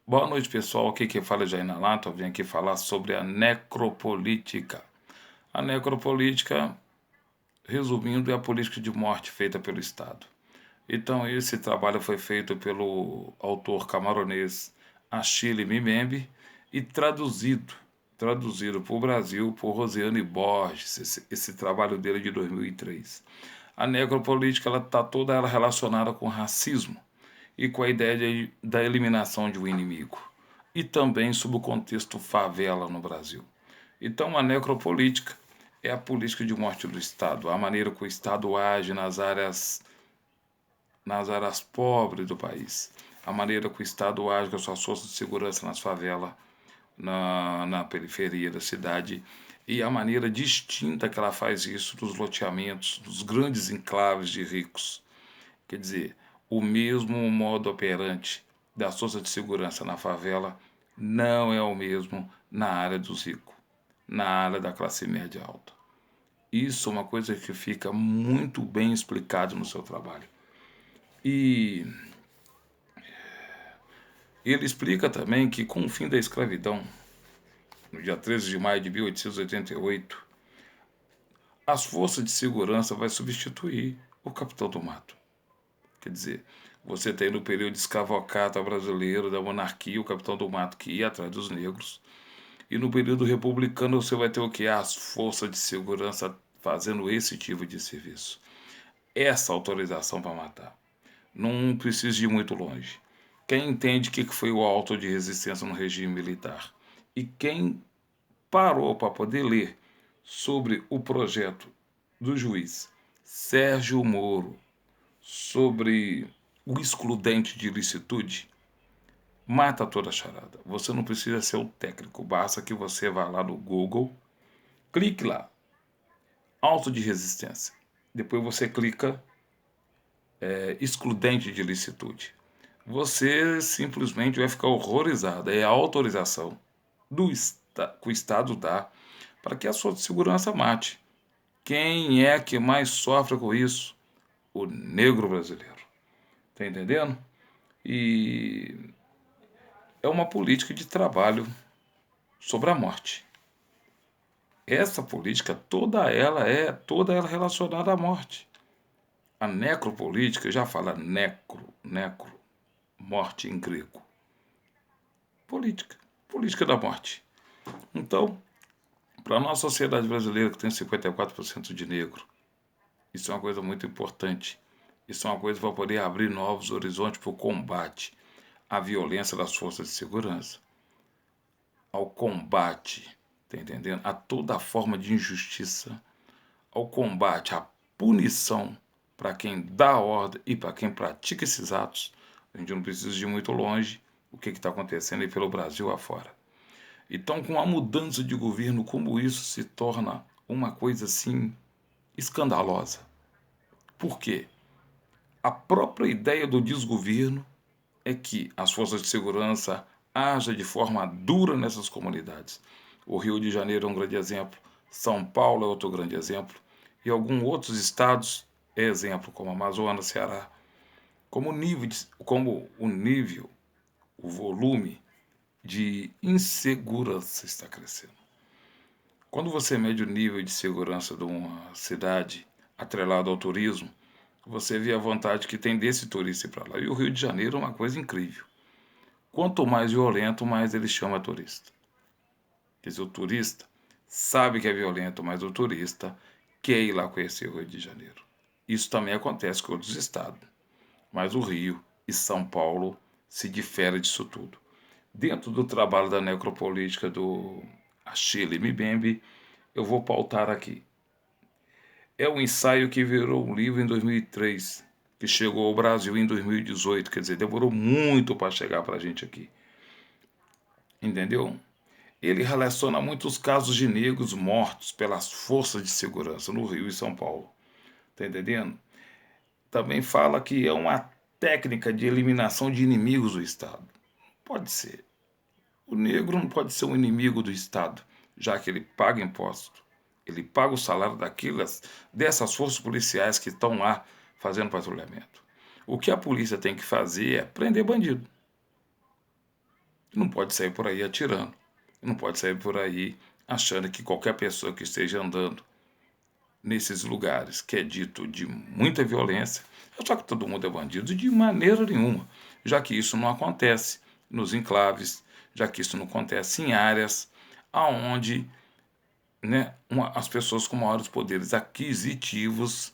Boa noite, pessoal. Aqui quem fala é Jair Nalato. Eu vim aqui falar sobre a necropolítica. A necropolítica, resumindo, é a política de morte feita pelo Estado. Então, esse trabalho foi feito pelo autor camaronês Achille Mbembe e traduzido para o Brasil por Rosiane Borges, esse trabalho dele é de 2003. A necropolítica está toda ela relacionada com racismo e com a ideia da eliminação de um inimigo, e também sob o contexto favela no Brasil. Então, a necropolítica é a política de morte do Estado, a maneira que o Estado age nas áreas pobres do país, a maneira que o Estado age com as suas forças de segurança nas favelas, na periferia da cidade, e a maneira distinta que ela faz isso dos loteamentos, dos grandes enclaves de ricos. Quer dizer, o mesmo modo operante da força de segurança na favela não é o mesmo na área dos ricos, na área da classe média alta. Isso é uma coisa que fica muito bem explicado no seu trabalho. E ele explica também que, com o fim da escravidão, no dia 13 de maio de 1888, as forças de segurança vai substituir o capitão do mato. Quer dizer, você tem no período escravocrata brasileiro da monarquia o capitão do mato que ia atrás dos negros. E no período republicano você vai ter o que? As forças de segurança fazendo esse tipo de serviço. Essa autorização para matar. Não precisa ir muito longe. Quem entende o que foi o auto de resistência no regime militar e quem parou para poder ler sobre o projeto do juiz Sérgio Moro sobre o excludente de ilicitude, mata toda a charada. Você não precisa ser o técnico, basta que você vá lá no Google, clique lá, auto de resistência. Depois você clica excludente de ilicitude. Você simplesmente vai ficar horrorizado. É a autorização que o Estado dá para que a sua segurança mate. Quem é que mais sofre com isso? O negro brasileiro. Tá entendendo? E é uma política de trabalho sobre a morte. Essa política, toda ela relacionada à morte. A necropolítica já fala necro, morte em grego. Política da morte. Então, para a nossa sociedade brasileira, que tem 54% de negro, isso é uma coisa muito importante. Isso é uma coisa para poder abrir novos horizontes para o combate à violência das forças de segurança, ao combate, tá entendendo? A toda forma de injustiça, ao combate, à punição para quem dá ordem e para quem pratica esses atos. A gente não precisa ir muito longe o que está acontecendo aí pelo Brasil afora. Então, com a mudança de governo, como isso se torna uma coisa assim escandalosa. Por quê? A própria ideia do desgoverno é que as forças de segurança ajam de forma dura nessas comunidades. O Rio de Janeiro é um grande exemplo, São Paulo é outro grande exemplo, e alguns outros estados é exemplo, como Amazonas, Ceará. Como o volume de insegurança está crescendo. Quando você mede o nível de segurança de uma cidade atrelado ao turismo, você vê a vontade que tem desse turista ir para lá. E o Rio de Janeiro é uma coisa incrível. Quanto mais violento, mais ele chama turista. Quer dizer, o turista sabe que é violento, mas o turista quer ir lá conhecer o Rio de Janeiro. Isso também acontece com outros estados. Mas o Rio e São Paulo se diferem disso tudo. Dentro do trabalho da necropolítica do Achille Mbembe, eu vou pautar aqui. É um ensaio que virou um livro em 2003, que chegou ao Brasil em 2018, quer dizer, demorou muito para chegar para a gente aqui. Entendeu? Ele relaciona muitos casos de negros mortos pelas forças de segurança no Rio e São Paulo. Tá entendendo? Também fala que é uma técnica de eliminação de inimigos do Estado. Pode ser. O negro não pode ser um inimigo do Estado, já que ele paga imposto. Ele paga o salário dessas forças policiais que estão lá fazendo patrulhamento. O que a polícia tem que fazer é prender bandido. Não pode sair por aí atirando. Não pode sair por aí achando que qualquer pessoa que esteja andando nesses lugares que é dito de muita violência, achar que todo mundo é bandido de maneira nenhuma, já que isso não acontece nos enclaves, já que isso não acontece em áreas aonde, né, as pessoas com maiores poderes aquisitivos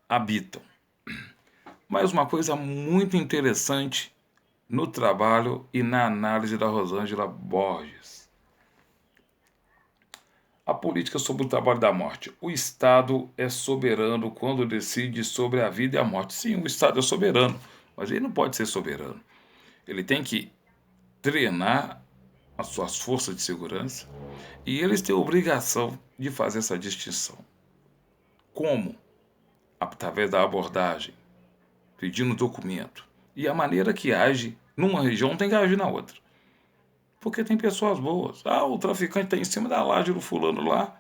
habitam. Mas uma coisa muito interessante no trabalho e na análise da Rosângela Borges. A política sobre o trabalho e da morte. O Estado é soberano quando decide sobre a vida e a morte. Sim, o Estado é soberano, mas ele não pode ser soberano. Ele tem que treinar as suas forças de segurança e eles têm a obrigação de fazer essa distinção. Como? Através da abordagem, pedindo documento. E a maneira que age numa região tem que agir na outra. Porque tem pessoas boas. Ah, o traficante está em cima da laje do fulano lá,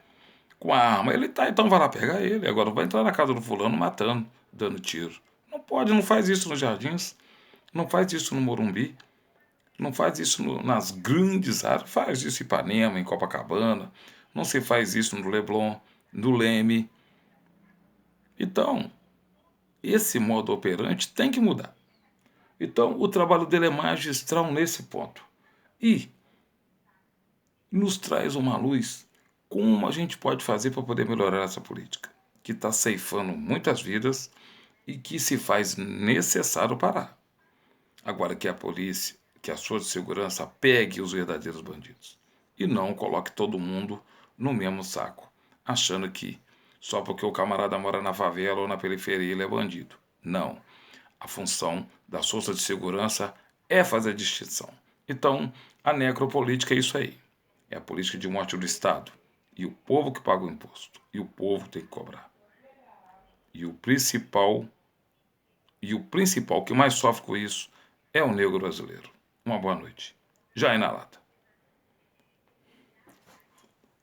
com a arma. Ele tá, então vai lá pegar ele. Agora vai entrar na casa do fulano matando, dando tiro. Não pode, não faz isso nos Jardins. Não faz isso no Morumbi. Não faz isso nas grandes áreas. Faz isso em Ipanema, em Copacabana. Não se faz isso no Leblon, no Leme. Então, esse modo operante tem que mudar. Então, o trabalho dele é magistral nesse ponto. E nos traz uma luz como a gente pode fazer para poder melhorar essa política, que está ceifando muitas vidas e que se faz necessário parar. Agora que a polícia, que a sua de segurança pegue os verdadeiros bandidos e não coloque todo mundo no mesmo saco, achando que só porque o camarada mora na favela ou na periferia ele é bandido. Não. A função das forças de segurança é fazer a distinção. Então, a necropolítica é isso aí. É a política de morte do Estado. E o povo que paga o imposto. E o povo tem que cobrar. E o principal que mais sofre com isso é o negro brasileiro. Uma boa noite. Já é na lata.